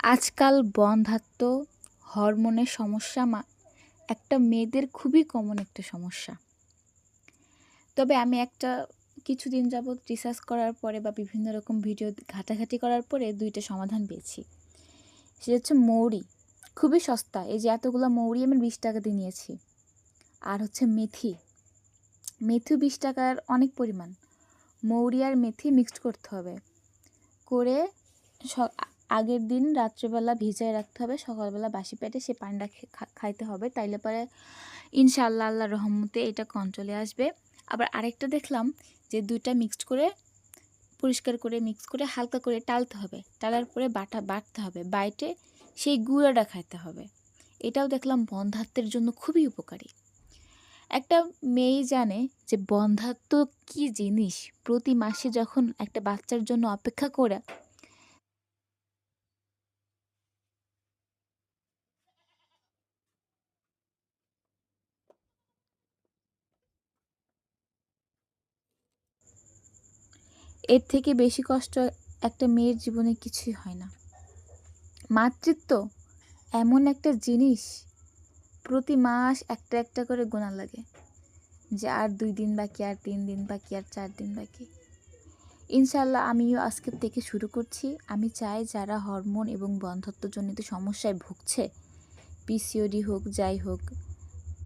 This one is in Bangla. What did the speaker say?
আজকাল বন্ধ্যাত্ব, হরমোনের সমস্যা একটা মেয়েদের খুবই কমন একটা সমস্যা। তবে আমি কিছুদিন যাবৎ রিসার্চ করার পরে বা বিভিন্ন রকম ভিডিও ঘাটাঘাটি করার পরে ২ টা সমাধান পেয়েছি। সেটা হচ্ছে মৌরি, খুবই সস্তা। এই যে এতগুলা মৌরি আমি ৳২০ দিয়ে নিয়েছি। আর হচ্ছে মেথি, মেথিও ৳২০ অনেক পরিমাণ। মৌরি আর মেথি মিক্সড করতে হবে। করে স আগের দিন রাত্রেবেলা ভিজায় রাখতে হবে, সকালবেলা বাসি পেটে সে পানিটা খাইতে হবে। তাইলে পরে ইনশাআল্লাহ আল্লাহর রহমতে এটা কন্ট্রোলে আসবে। আবার আরেকটা দেখলাম যে ২ টা মিক্সড করে পরিষ্কার করে মিক্স করে হালকা করে টালতে হবে। টালার পরে বাটতে হবে। বাইটে সেই গুঁড়াটা খাইতে হবে। এটাও দেখলাম বন্ধ্যাত্বের জন্য খুবই উপকারী। একটা মেয়ে জানে যে বন্ধ্যাত্ব কী জিনিস। প্রতি মাসে যখন একটা বাচ্চার জন্য অপেক্ষা করে এর থেকে বেশি কষ্ট একটা মেয়ের জীবনে কিছুই হয় না। মাতৃত্ব এমন একটা জিনিস, প্রতি মাস একটা করে গোনা লাগে যে আর ২ দিন বাকি, আর ৩ দিন বাকি, আর ৪ দিন বাকি। ইনশাআল্লাহ আমিও আজকের থেকে শুরু করছি। আমি চাই যারা হরমোন এবং বন্ধ্যাত্বজনিত সমস্যায় ভুগছে, পিসিওডি হোক, যাই হোক,